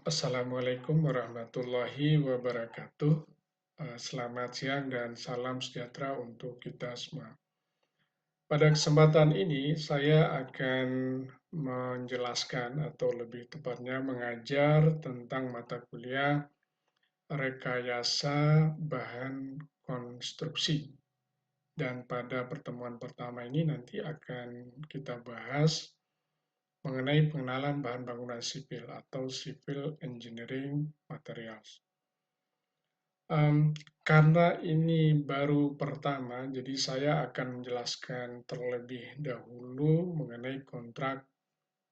Assalamualaikum warahmatullahi wabarakatuh. Selamat siang dan salam sejahtera untuk kita semua. Pada kesempatan ini, saya akan menjelaskan atau lebih tepatnya mengajar tentang mata kuliah rekayasa bahan konstruksi. Dan pada pertemuan pertama ini nanti akan kita bahas mengenai pengenalan bahan bangunan sipil atau Civil Engineering Materials. Karena ini baru pertama, jadi saya akan menjelaskan terlebih dahulu mengenai kontrak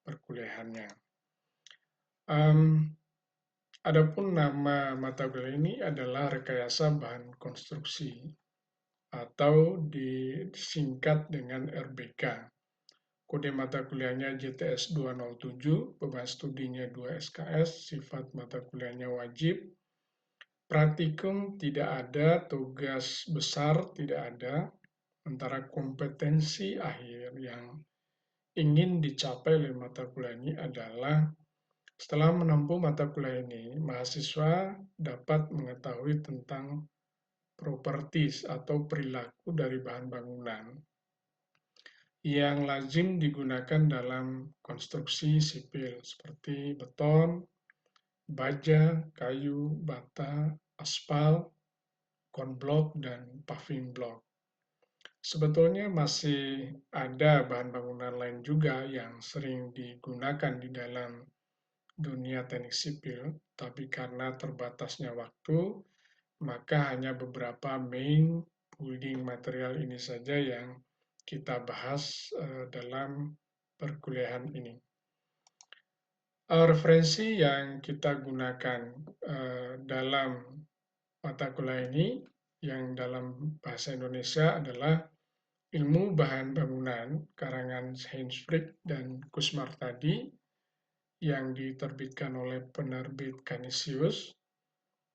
perkuliahannya. Adapun nama mata kuliah ini adalah rekayasa bahan konstruksi atau disingkat dengan RBK. Kode mata kuliahnya JTS 207, beban studinya 2 SKS, sifat mata kuliahnya wajib, praktikum tidak ada, tugas besar tidak ada, antara kompetensi akhir yang ingin dicapai oleh mata kuliah ini adalah setelah menempuh mata kuliah ini, mahasiswa dapat mengetahui tentang properties atau perilaku dari bahan bangunan yang lazim digunakan dalam konstruksi sipil seperti beton, baja, kayu, bata, aspal, konblok, dan paving block. Sebetulnya masih ada bahan bangunan lain juga yang sering digunakan di dalam dunia teknik sipil, tapi karena terbatasnya waktu, maka hanya beberapa main building material ini saja yang kita bahas dalam perkuliahan ini. Referensi yang kita gunakan dalam mata kuliah ini yang dalam bahasa Indonesia adalah Ilmu Bahan Bangunan karangan Heinz Frick dan Kusmartadi yang diterbitkan oleh penerbit Canisius.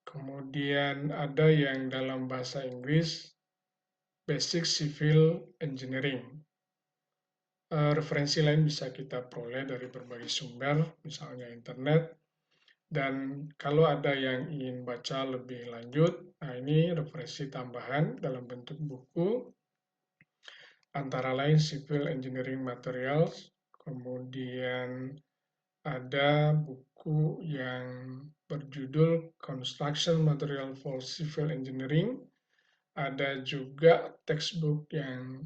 Kemudian ada yang dalam bahasa Inggris Basic Civil Engineering. Referensi lain bisa kita peroleh dari berbagai sumber, misalnya internet. Dan kalau ada yang ingin baca lebih lanjut, nah ini referensi tambahan dalam bentuk buku, antara lain Civil Engineering Materials, kemudian ada buku yang berjudul Construction Material for Civil Engineering, ada juga textbook yang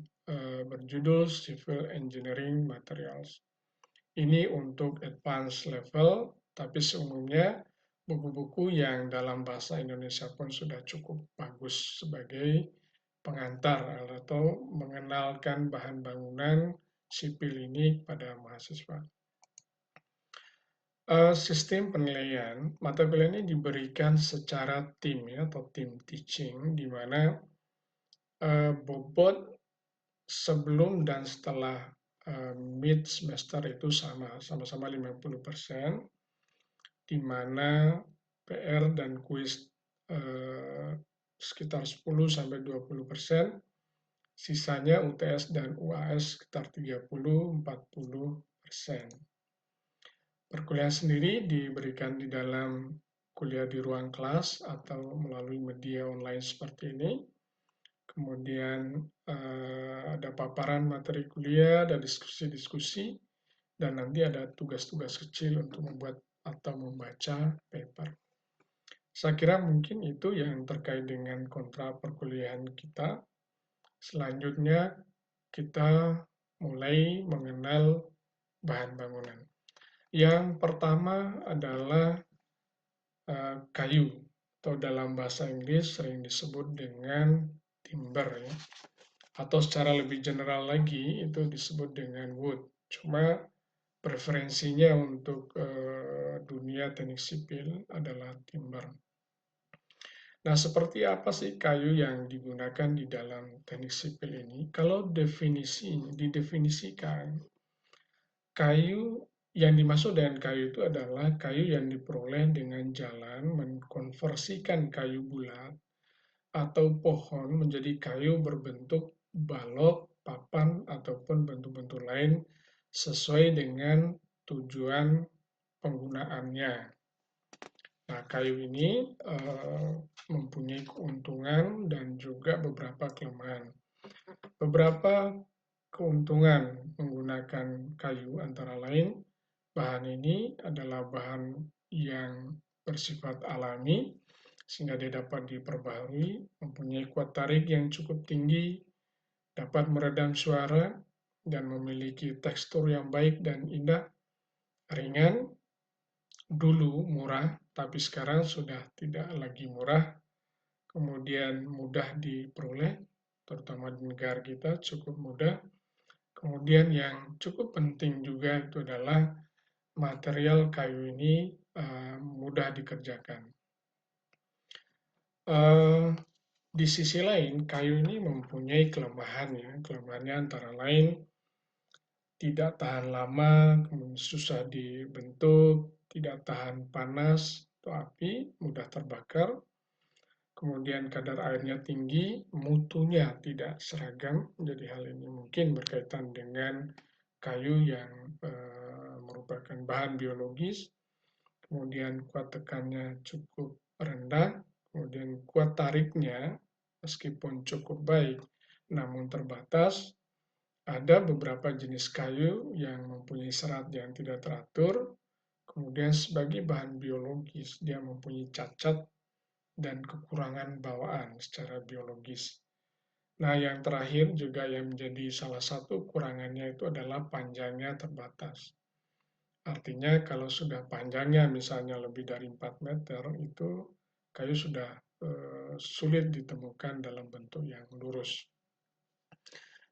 berjudul Civil Engineering Materials. Ini untuk advanced level, tapi seumumnya buku-buku yang dalam bahasa Indonesia pun sudah cukup bagus sebagai pengantar atau mengenalkan bahan bangunan sipil ini pada mahasiswa. Sistem penilaian mata kuliah ini diberikan secara tim ya, atau tim teaching, di mana bobot sebelum dan setelah mid semester itu sama-sama 50%, di mana PR dan kuis sekitar 10-20%, sisanya UTS dan UAS sekitar 30-40%. Perkuliahan sendiri diberikan di dalam kuliah di ruang kelas atau melalui media online seperti ini. Kemudian ada paparan materi kuliah, ada diskusi-diskusi, dan nanti ada tugas-tugas kecil untuk membuat atau membaca paper. Saya kira mungkin itu yang terkait dengan kontrak perkuliahan kita. Selanjutnya kita mulai mengenal bahan bangunan. Yang pertama adalah kayu, atau dalam bahasa Inggris sering disebut dengan timber ya. Atau secara lebih general lagi itu disebut dengan wood. Cuma preferensinya untuk dunia teknik sipil adalah timber. Nah, seperti apa sih kayu yang digunakan di dalam teknik sipil ini? Kalau didefinisikan, kayu yang dimaksud dengan kayu itu adalah kayu yang diperoleh dengan jalan mengkonversikan kayu bulat atau pohon menjadi kayu berbentuk balok, papan, ataupun bentuk-bentuk lain sesuai dengan tujuan penggunaannya. Nah, kayu ini mempunyai keuntungan dan juga beberapa kelemahan. Beberapa keuntungan menggunakan kayu antara lain, bahan ini adalah bahan yang bersifat alami, sehingga dia dapat diperbaharui, mempunyai kuat tarik yang cukup tinggi, dapat meredam suara, dan memiliki tekstur yang baik dan indah, ringan, dulu murah, tapi sekarang sudah tidak lagi murah, kemudian mudah diperoleh, terutama di negara kita cukup mudah. Kemudian yang cukup penting juga itu adalah material kayu ini mudah dikerjakan. Di sisi lain, kayu ini mempunyai kelemahan ya. Kelemahannya antara lain tidak tahan lama, kemudian susah dibentuk, tidak tahan panas atau api, mudah terbakar. Kemudian kadar airnya tinggi, mutunya tidak seragam. Jadi hal ini mungkin berkaitan dengan kayu yang merupakan bahan biologis. Kemudian kuat tekannya cukup rendah, kemudian kuat tariknya meskipun cukup baik namun terbatas. Ada beberapa jenis kayu yang mempunyai serat yang tidak teratur, kemudian sebagai bahan biologis dia mempunyai cacat dan kekurangan bawaan secara biologis. Nah, yang terakhir juga yang menjadi salah satu kurangannya itu adalah panjangnya terbatas. Artinya kalau sudah panjangnya misalnya lebih dari 4 meter, itu kayu sudah sulit ditemukan dalam bentuk yang lurus.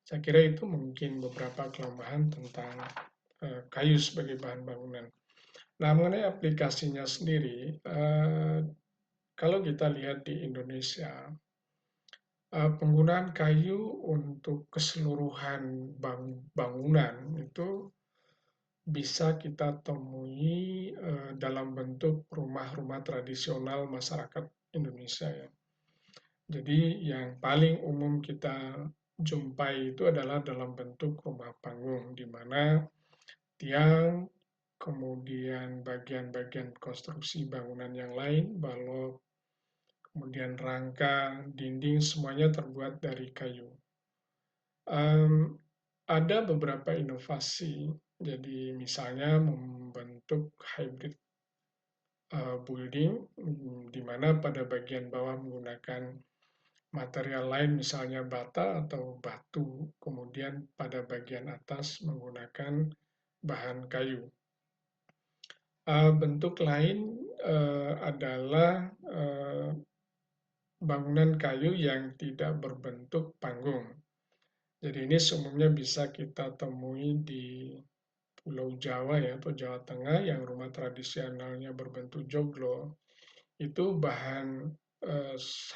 Saya kira itu mungkin beberapa kelemahan tentang kayu sebagai bahan bangunan. Nah, mengenai aplikasinya sendiri, kalau kita lihat di Indonesia, penggunaan kayu untuk keseluruhan bangunan itu bisa kita temui dalam bentuk rumah-rumah tradisional masyarakat Indonesia ya. Jadi yang paling umum kita jumpai itu adalah dalam bentuk rumah panggung, di mana tiang, kemudian bagian-bagian konstruksi bangunan yang lain, balok, kemudian rangka, dinding, semuanya terbuat dari kayu. Ada beberapa inovasi, jadi misalnya membentuk hybrid building, di mana pada bagian bawah menggunakan material lain, misalnya bata atau batu, kemudian pada bagian atas menggunakan bahan kayu. Bentuk lain adalah bangunan kayu yang tidak berbentuk panggung. Jadi ini seumumnya bisa kita temui di Pulau Jawa ya, atau Jawa Tengah yang rumah tradisionalnya berbentuk joglo. Itu bahan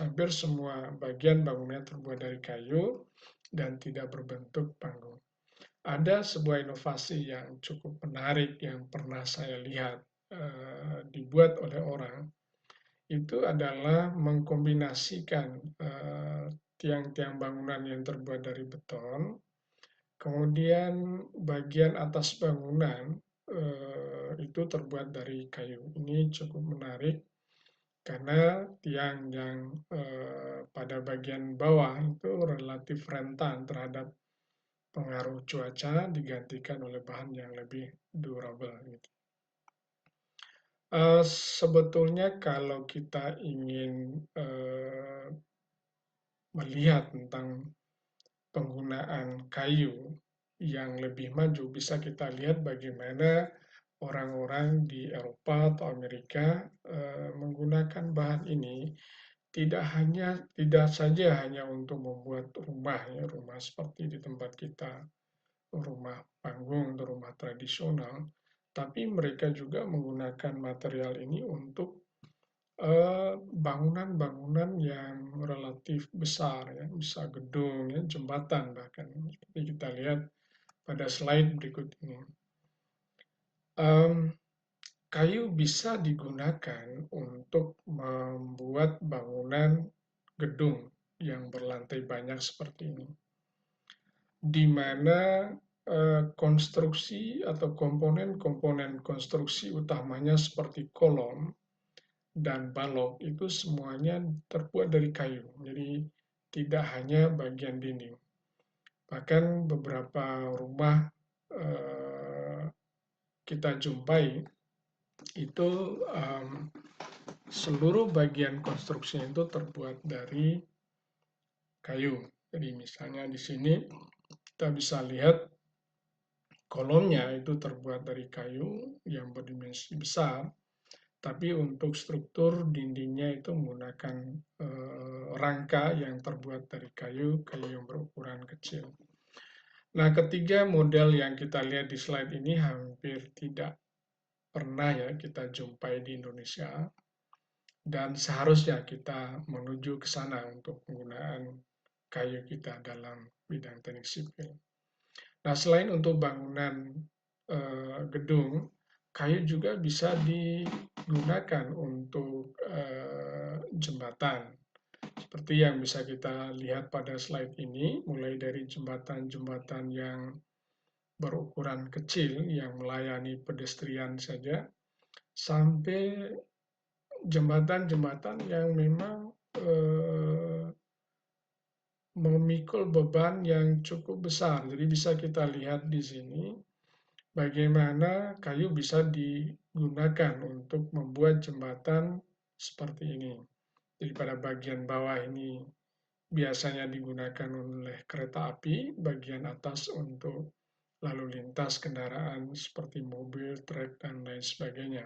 hampir semua bagian bangunannya terbuat dari kayu dan tidak berbentuk panggung. Ada sebuah inovasi yang cukup menarik yang pernah saya lihat dibuat oleh orang, itu adalah mengkombinasikan tiang-tiang bangunan yang terbuat dari beton, kemudian bagian atas bangunan itu terbuat dari kayu. Ini cukup menarik karena tiang yang pada bagian bawah itu relatif rentan terhadap pengaruh cuaca digantikan oleh bahan yang lebih durable. Gitu. Sebetulnya kalau kita ingin melihat tentang penggunaan kayu yang lebih maju, bisa kita lihat bagaimana orang-orang di Eropa atau Amerika menggunakan bahan ini tidak saja hanya untuk membuat rumah ya, rumah seperti di tempat kita, rumah panggung atau rumah tradisional, tapi mereka juga menggunakan material ini untuk bangunan-bangunan yang relatif besar ya, bisa gedung ya, jembatan bahkan seperti kita lihat pada slide berikut ini. Kayu bisa digunakan untuk membuat bangunan gedung yang berlantai banyak seperti ini, di mana konstruksi atau komponen-komponen konstruksi utamanya seperti kolom dan balok itu semuanya terbuat dari kayu. Jadi tidak hanya bagian dinding. Bahkan beberapa rumah kita jumpai itu seluruh bagian konstruksinya itu terbuat dari kayu. Jadi misalnya di sini kita bisa lihat kolomnya itu terbuat dari kayu yang berdimensi besar, tapi untuk struktur dindingnya itu menggunakan rangka yang terbuat dari kayu, kayu yang berukuran kecil. Nah, ketiga model yang kita lihat di slide ini hampir tidak pernah ya kita jumpai di Indonesia, dan seharusnya kita menuju ke sana untuk penggunaan kayu kita dalam bidang teknik sipil. Nah, selain untuk bangunan gedung, kayu juga bisa digunakan untuk jembatan. Seperti yang bisa kita lihat pada slide ini, mulai dari jembatan-jembatan yang berukuran kecil yang melayani pedestrian saja, sampai jembatan-jembatan yang memang memikul beban yang cukup besar. Jadi bisa kita lihat di sini bagaimana kayu bisa digunakan untuk membuat jembatan seperti ini. Jadi pada bagian bawah ini biasanya digunakan oleh kereta api, bagian atas untuk lalu lintas kendaraan seperti mobil, truk, dan lain sebagainya.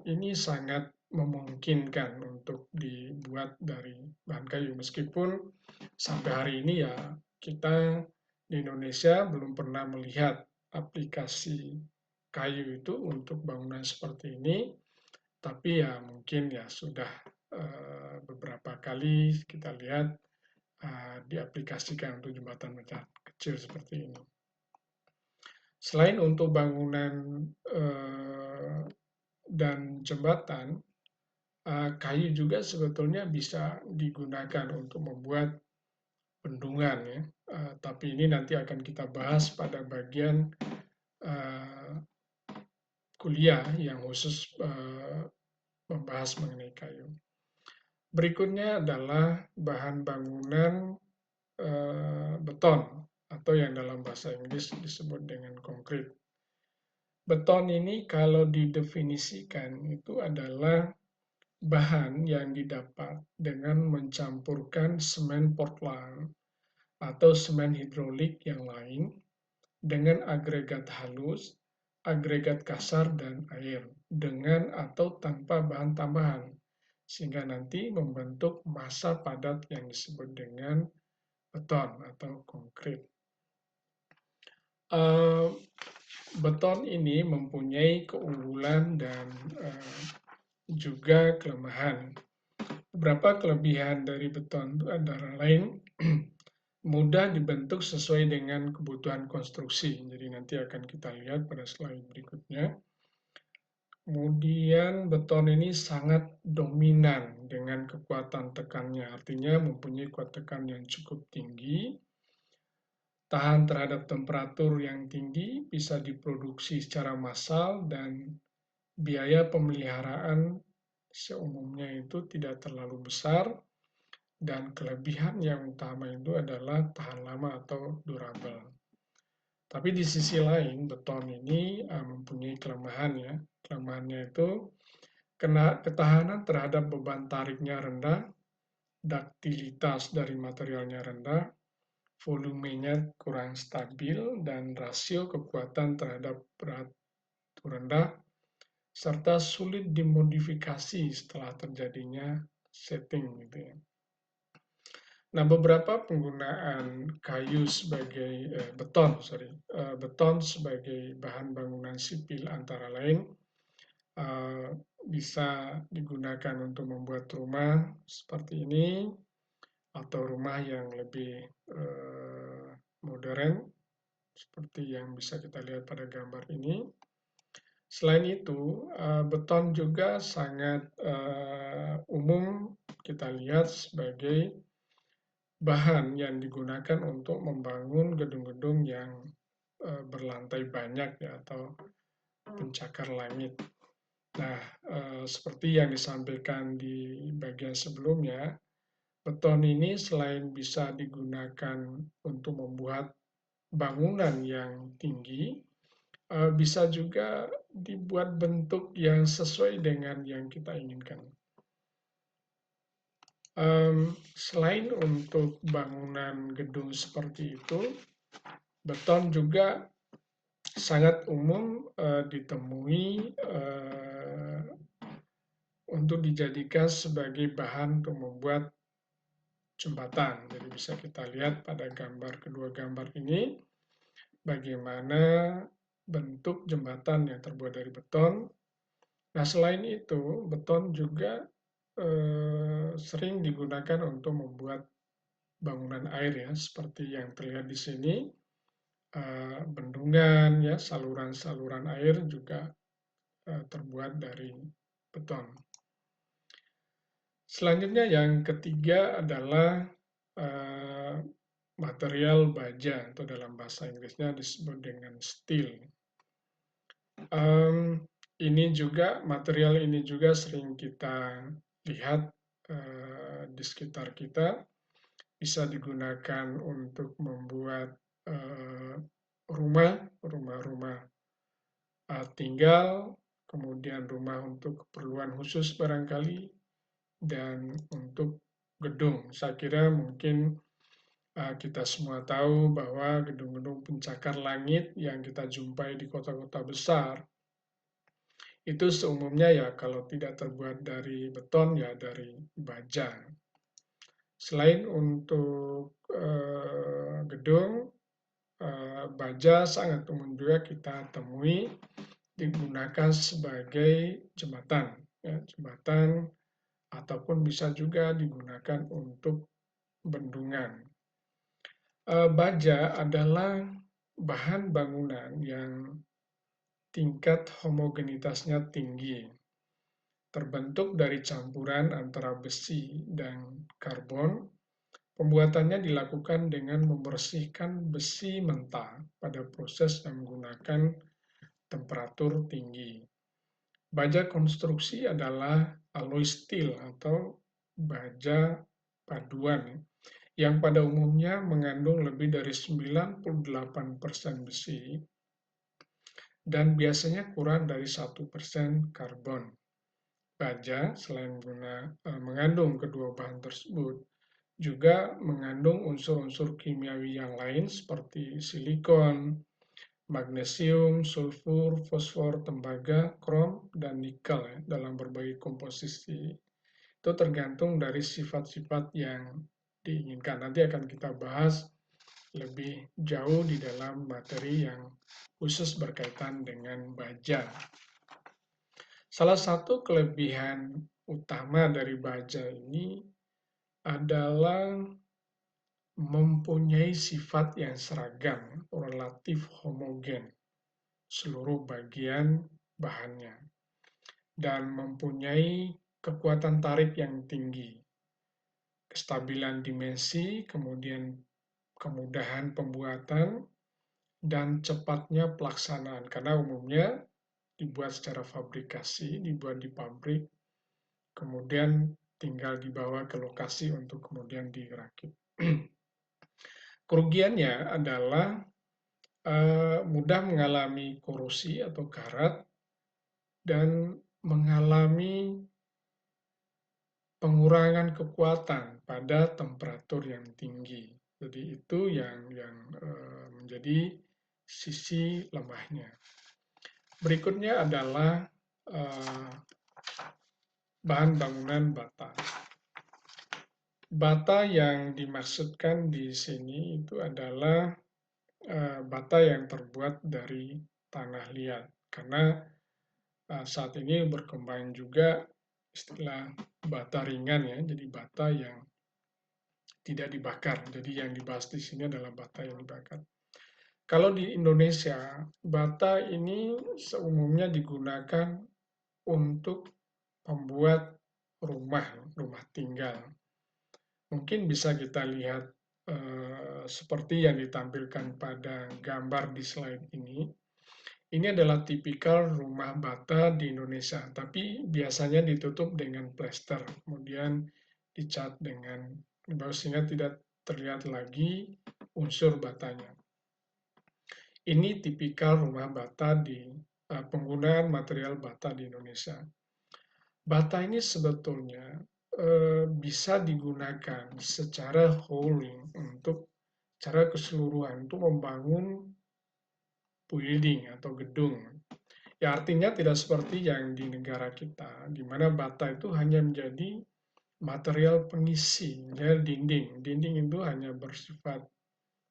Ini sangat memungkinkan untuk dibuat dari bahan kayu, meskipun sampai hari ini ya kita di Indonesia belum pernah melihat aplikasi kayu itu untuk bangunan seperti ini, tapi ya mungkin ya sudah beberapa kali kita lihat diaplikasikan untuk jembatan kecil seperti ini. Selain untuk bangunan dan jembatan, kayu juga sebetulnya bisa digunakan untuk membuat bendungan ya. Tapi ini nanti akan kita bahas pada bagian kuliah yang khusus membahas mengenai kayu. Berikutnya adalah bahan bangunan beton atau yang dalam bahasa Inggris disebut dengan konkrit. Beton ini kalau didefinisikan itu adalah bahan yang didapat dengan mencampurkan semen Portland atau semen hidrolik yang lain dengan agregat halus, agregat kasar, dan air, dengan atau tanpa bahan tambahan, sehingga nanti membentuk massa padat yang disebut dengan beton atau konkrit. Beton ini mempunyai keunggulan dan juga kelemahan. Beberapa kelebihan dari beton itu antara lain mudah dibentuk sesuai dengan kebutuhan konstruksi. Jadi nanti akan kita lihat pada slide berikutnya. Kemudian beton ini sangat dominan dengan kekuatan tekannya, artinya mempunyai kuat tekan yang cukup tinggi, tahan terhadap temperatur yang tinggi, bisa diproduksi secara massal, dan biaya pemeliharaan seumumnya itu tidak terlalu besar, dan kelebihan yang utama itu adalah tahan lama atau durable. Tapi di sisi lain, beton ini mempunyai kelemahan ya. Kelemahannya itu ketahanan terhadap beban tariknya rendah, daktilitas dari materialnya rendah, volumenya kurang stabil, dan rasio kekuatan terhadap berat rendah, serta sulit dimodifikasi setelah terjadinya setting gitu ya. Nah, beberapa penggunaan kayu sebagai beton sebagai bahan bangunan sipil antara lain bisa digunakan untuk membuat rumah seperti ini atau rumah yang lebih modern seperti yang bisa kita lihat pada gambar ini. Selain itu, beton juga sangat umum kita lihat sebagai bahan yang digunakan untuk membangun gedung-gedung yang berlantai banyak ya, atau pencakar langit. Nah, seperti yang disampaikan di bagian sebelumnya, beton ini selain bisa digunakan untuk membuat bangunan yang tinggi, bisa juga dibuat bentuk yang sesuai dengan yang kita inginkan. Selain untuk bangunan gedung seperti itu, beton juga sangat umum ditemui untuk dijadikan sebagai bahan untuk membuat jembatan. Jadi bisa kita lihat pada kedua gambar ini, bagaimana bentuk jembatan yang terbuat dari beton. Nah, selain itu, beton juga sering digunakan untuk membuat bangunan air ya, seperti yang terlihat di sini, bendungan ya, saluran-saluran air juga terbuat dari beton. Selanjutnya yang ketiga adalah material baja, atau dalam bahasa Inggrisnya disebut dengan steel. Material ini juga sering kita lihat di sekitar kita, bisa digunakan untuk membuat rumah-rumah tinggal, kemudian rumah untuk keperluan khusus barangkali, dan untuk gedung. Saya kira mungkin kita semua tahu bahwa gedung-gedung pencakar langit yang kita jumpai di kota-kota besar, itu seumumnya ya kalau tidak terbuat dari beton ya dari baja. Selain untuk gedung, baja sangat umum juga kita temui digunakan sebagai jembatan, ya, jembatan ataupun bisa juga digunakan untuk bendungan. Baja adalah bahan bangunan yang tingkat homogenitasnya tinggi, terbentuk dari campuran antara besi dan karbon. Pembuatannya dilakukan dengan membersihkan besi mentah pada proses yang menggunakan temperatur tinggi. Baja konstruksi adalah alloy steel atau baja paduan yang pada umumnya mengandung lebih dari 98% besi dan biasanya kurang dari 1% karbon. Baja selain mengandung kedua bahan tersebut, juga mengandung unsur-unsur kimiawi yang lain seperti silikon, magnesium, sulfur, fosfor, tembaga, krom, dan nikel ya, dalam berbagai komposisi. Itu tergantung dari sifat-sifat yang diinginkan. Nanti akan kita bahas lebih jauh di dalam materi yang khusus berkaitan dengan baja. Salah satu kelebihan utama dari baja ini adalah mempunyai sifat yang seragam, relatif homogen, seluruh bagian bahannya, dan mempunyai kekuatan tarik yang tinggi, kestabilan dimensi, kemudian kemudahan pembuatan, dan cepatnya pelaksanaan, karena umumnya dibuat secara fabrikasi, dibuat di pabrik, kemudian tinggal dibawa ke lokasi untuk kemudian dirakit. Kerugiannya adalah mudah mengalami korosi atau karat dan mengalami pengurangan kekuatan pada temperatur yang tinggi. Jadi itu yang menjadi sisi lemahnya. Berikutnya adalah bahan bangunan bata. Bata yang dimaksudkan di sini itu adalah bata yang terbuat dari tanah liat. Karena saat ini berkembang juga istilah bata ringan ya, jadi bata yang tidak dibakar. Jadi yang dibahas di sini adalah bata yang dibakar. Kalau di Indonesia, bata ini seumumnya digunakan untuk membuat rumah tinggal. Mungkin bisa kita lihat seperti yang ditampilkan pada gambar di slide ini. Ini adalah tipikal rumah bata di Indonesia, tapi biasanya ditutup dengan plester, kemudian dicat dengan sehingga tidak terlihat lagi unsur batanya. Ini tipikal rumah bata di penggunaan material bata di Indonesia. Bata ini sebetulnya bisa digunakan secara wholing untuk secara keseluruhan untuk membangun building atau gedung. Ya artinya tidak seperti yang di negara kita, di mana bata itu hanya menjadi material pengisi, ya dinding. Dinding itu hanya bersifat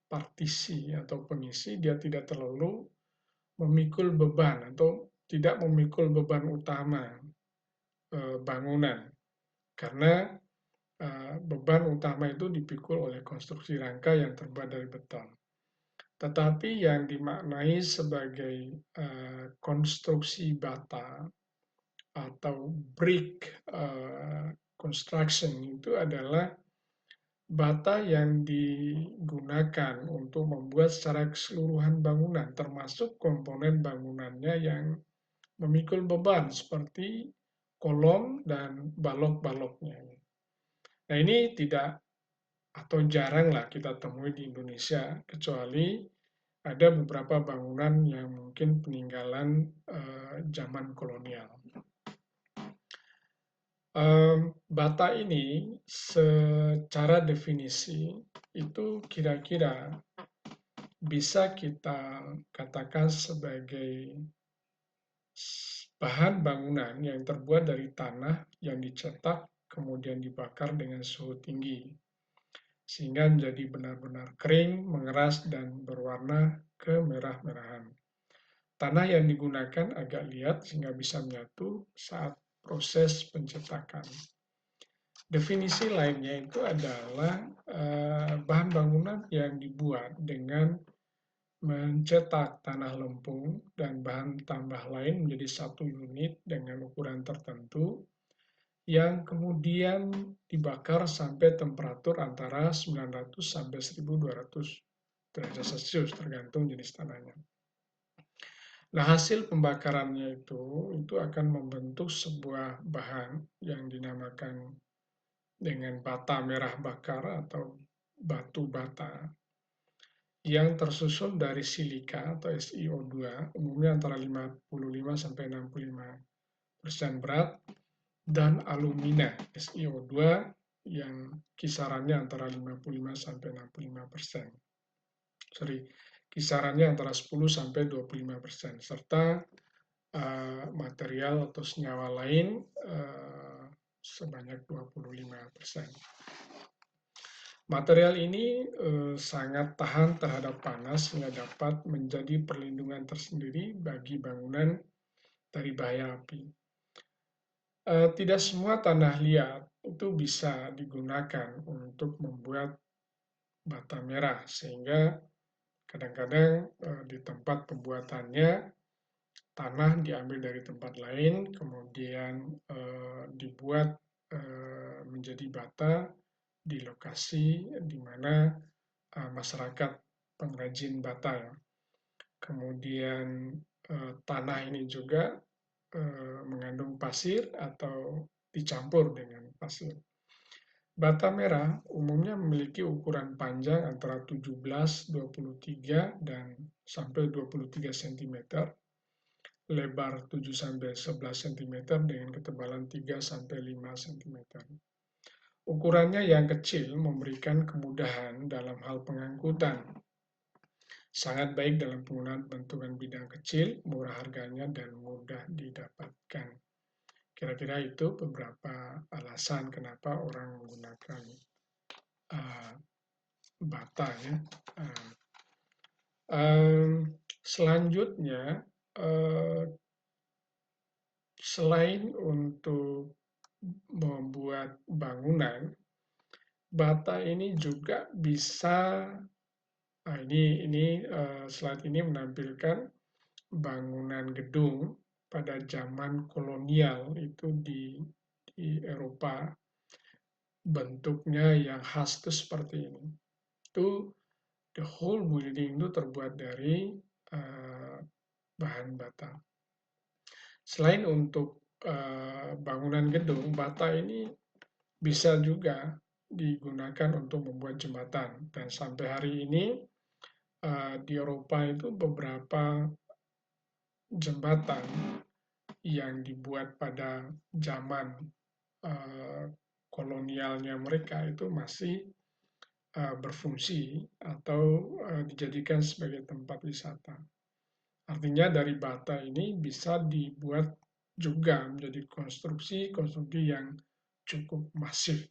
partisi atau pengisi, dia tidak terlalu memikul beban atau tidak memikul beban utama bangunan. Karena beban utama itu dipikul oleh konstruksi rangka yang terbuat dari beton. Tetapi yang dimaknai sebagai konstruksi bata atau brick construction itu adalah bata yang digunakan untuk membuat secara keseluruhan bangunan, termasuk komponen bangunannya yang memikul beban seperti kolom dan balok-baloknya. Nah ini tidak atau jaranglah kita temui di Indonesia, kecuali ada beberapa bangunan yang mungkin peninggalan zaman kolonial. Bata ini secara definisi itu kira-kira bisa kita katakan sebagai bahan bangunan yang terbuat dari tanah yang dicetak kemudian dibakar dengan suhu tinggi sehingga menjadi benar-benar kering, mengeras, dan berwarna kemerah-merahan. Tanah yang digunakan agak liat sehingga bisa menyatu saat proses pencetakan. Definisi lainnya itu adalah bahan bangunan yang dibuat dengan mencetak tanah lempung dan bahan tambah lain menjadi satu unit dengan ukuran tertentu yang kemudian dibakar sampai temperatur antara 900 sampai 1200 derajat Celcius tergantung jenis tanahnya. Nah, hasil pembakarannya itu akan membentuk sebuah bahan yang dinamakan dengan bata merah bakar atau batu bata yang tersusun dari silika atau SiO2 umumnya antara 55 sampai 65% berat dan alumina SiO2 yang kisarannya antara 55 sampai 65%. Kisarannya antara 10 sampai 25% serta material atau senyawa lain sebanyak 25%. Material ini sangat tahan terhadap panas sehingga dapat menjadi perlindungan tersendiri bagi bangunan dari bahaya api. Tidak semua tanah liat itu bisa digunakan untuk membuat bata merah, sehingga kadang-kadang di tempat pembuatannya tanah diambil dari tempat lain, kemudian dibuat menjadi bata di lokasi di mana masyarakat pengrajin bata. Kemudian tanah ini juga mengandung pasir atau dicampur dengan pasir. Bata merah umumnya memiliki ukuran panjang antara 17, 23, dan sampai 23 cm, lebar 7 sampai 11 cm dengan ketebalan 3 sampai 5 cm. Ukurannya yang kecil memberikan kemudahan dalam hal pengangkutan. Sangat baik dalam penggunaan bentukan bidang kecil, murah harganya, dan mudah didapatkan. Kira-kira itu beberapa alasan kenapa orang menggunakan bata ya. Selanjutnya, selain untuk membuat bangunan, bata ini juga bisa, ini slide ini menampilkan bangunan gedung pada zaman kolonial itu di Eropa, bentuknya yang khas itu seperti ini. Itu the whole building itu terbuat dari bahan bata. Selain untuk bangunan gedung, bata ini bisa juga digunakan untuk membuat jembatan. Dan sampai hari ini di Eropa itu beberapa jembatan yang dibuat pada zaman kolonialnya mereka itu masih berfungsi atau dijadikan sebagai tempat wisata. Artinya dari bata ini bisa dibuat juga menjadi konstruksi yang cukup masif.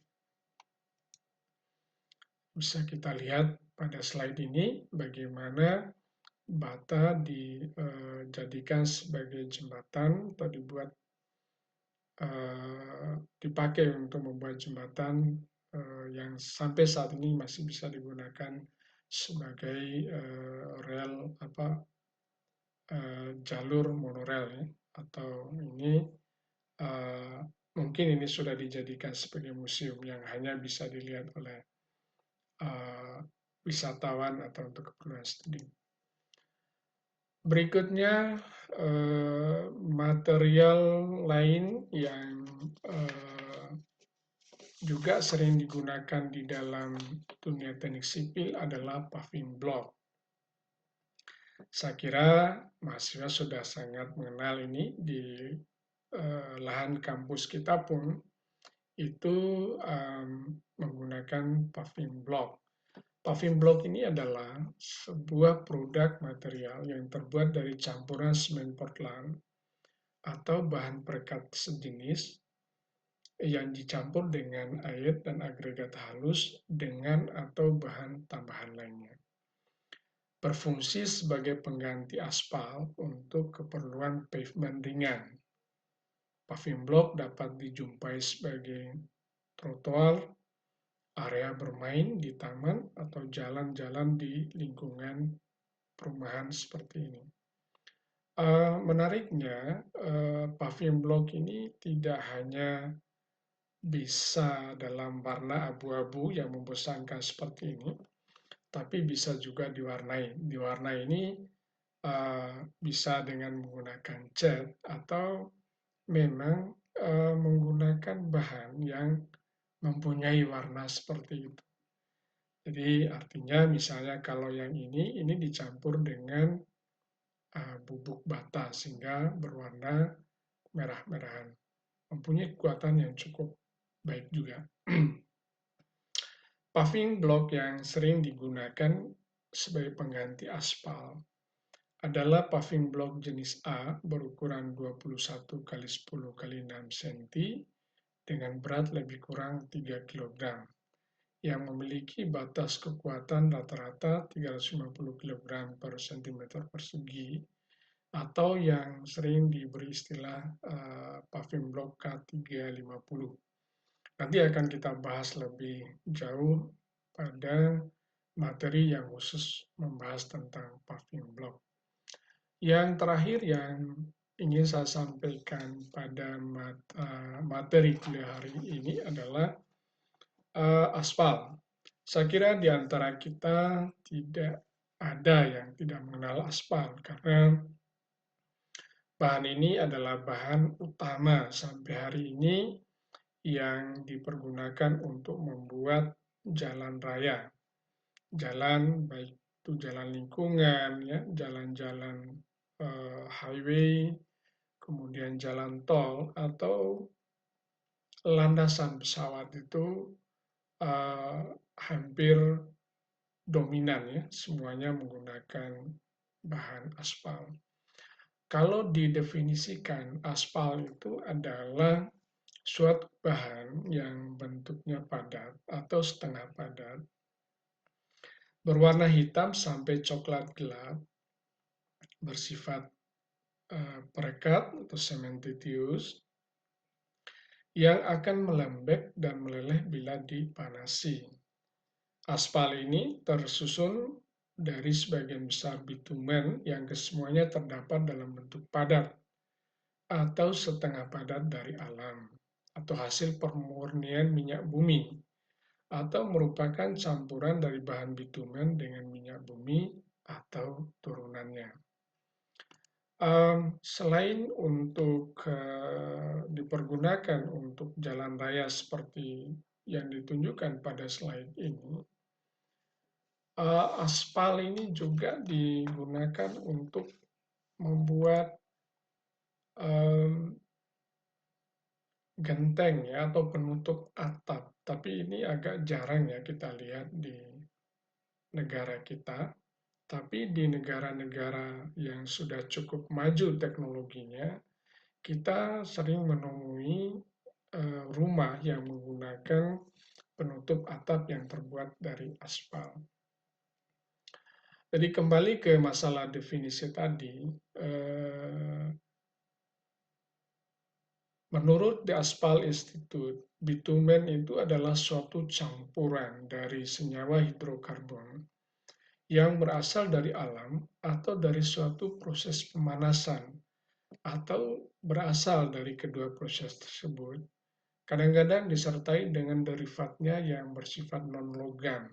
Bisa kita lihat pada slide ini bagaimana bata dijadikan sebagai jembatan atau dipakai untuk membuat jembatan yang sampai saat ini masih bisa digunakan sebagai jalur monorail ya, atau ini mungkin ini sudah dijadikan sebagai museum yang hanya bisa dilihat oleh wisatawan atau untuk keperluan studi. Berikutnya material lain yang juga sering digunakan di dalam dunia teknik sipil adalah paving block. Saya kira mahasiswa sudah sangat mengenal ini di lahan kampus kita pun itu menggunakan paving block. Paving block ini adalah sebuah produk material yang terbuat dari campuran semen Portland atau bahan perekat sejenis yang dicampur dengan air dan agregat halus dengan atau bahan tambahan lainnya. Berfungsi sebagai pengganti aspal untuk keperluan pavement ringan. Paving block dapat dijumpai sebagai trotoar, area bermain di taman, atau jalan-jalan di lingkungan perumahan seperti ini. Menariknya, paving block ini tidak hanya bisa dalam warna abu-abu yang membosankan seperti ini, tapi bisa juga diwarnai. Diwarnai ini bisa dengan menggunakan cat atau memang menggunakan bahan yang mempunyai warna seperti itu. Jadi artinya misalnya kalau yang ini dicampur dengan bubuk bata sehingga berwarna merah-merahan. Mempunyai kekuatan yang cukup baik juga. Paving block yang sering digunakan sebagai pengganti aspal adalah paving block jenis A berukuran 21 x 10 x 6 cm dengan berat lebih kurang 3 kg yang memiliki batas kekuatan rata-rata 350 kg per cm persegi atau yang sering diberi istilah paving block K350. Nanti akan kita bahas lebih jauh pada materi yang khusus membahas tentang paving block. Yang terakhir yang ingin saya sampaikan pada materi kuliah hari ini adalah aspal. Saya kira di antara kita tidak ada yang tidak mengenal aspal karena bahan ini adalah bahan utama sampai hari ini yang dipergunakan untuk membuat jalan raya. Jalan baik itu jalan lingkungan, ya, jalan-jalan highway, kemudian jalan tol atau landasan pesawat itu hampir dominan ya, semuanya menggunakan bahan aspal. Kalau didefinisikan, aspal itu adalah suatu bahan yang bentuknya padat atau setengah padat, berwarna hitam sampai coklat gelap, bersifat perekat atau cementitious, yang akan melembek dan meleleh bila dipanasi. Aspal ini tersusun dari sebagian besar bitumen yang kesemuanya terdapat dalam bentuk padat atau setengah padat dari alam atau hasil pemurnian minyak bumi atau merupakan campuran dari bahan bitumen dengan minyak bumi atau turunannya. Selain untuk dipergunakan untuk jalan raya seperti yang ditunjukkan pada slide ini, aspal ini juga digunakan untuk membuat em, genteng ya atau penutup atap. Tapi ini agak jarang ya kita lihat di negara kita. Tapi di negara-negara yang sudah cukup maju teknologinya, kita sering menemui rumah yang menggunakan penutup atap yang terbuat dari aspal. Jadi kembali ke masalah definisi tadi, eh, menurut The Aspal Institute, bitumen itu adalah suatu campuran dari senyawa hidrokarbon yang berasal dari alam atau dari suatu proses pemanasan atau berasal dari kedua proses tersebut. Kadang-kadang disertai dengan derivatnya yang bersifat non-logam,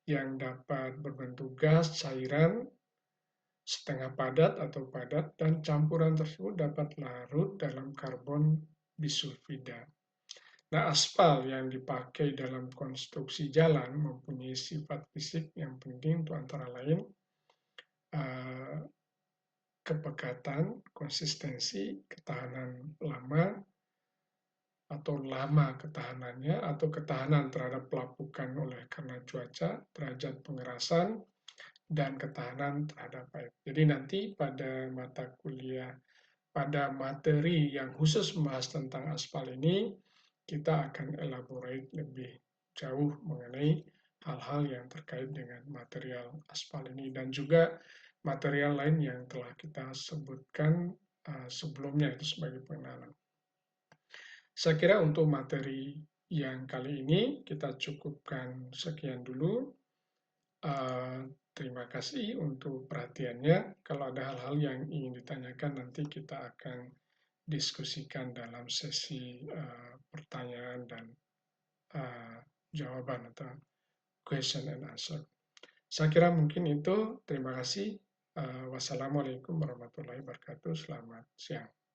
yang dapat berbentuk gas, cairan, setengah padat atau padat, dan campuran tersebut dapat larut dalam karbon bisulfida. Nah, aspal yang dipakai dalam konstruksi jalan mempunyai sifat fisik yang penting untuk antara lain eh, kepekatan, konsistensi, ketahanan lama, atau lama ketahanannya, atau ketahanan terhadap pelapukan oleh karena cuaca, derajat pengerasan, dan ketahanan terhadap air. Jadi nanti pada mata kuliah, pada materi yang khusus membahas tentang aspal ini, kita akan elaborate lebih jauh mengenai hal-hal yang terkait dengan material aspal ini dan juga material lain yang telah kita sebutkan sebelumnya itu sebagai pengenalan. Saya kira untuk materi yang kali ini kita cukupkan sekian dulu. Terima kasih untuk perhatiannya. Kalau ada hal-hal yang ingin ditanyakan nanti kita akan diskusikan dalam sesi pertanyaan dan uh, jawaban atau question and answer. Saya kira mungkin itu. Terima kasih. Wassalamualaikum warahmatullahi wabarakatuh. Selamat siang.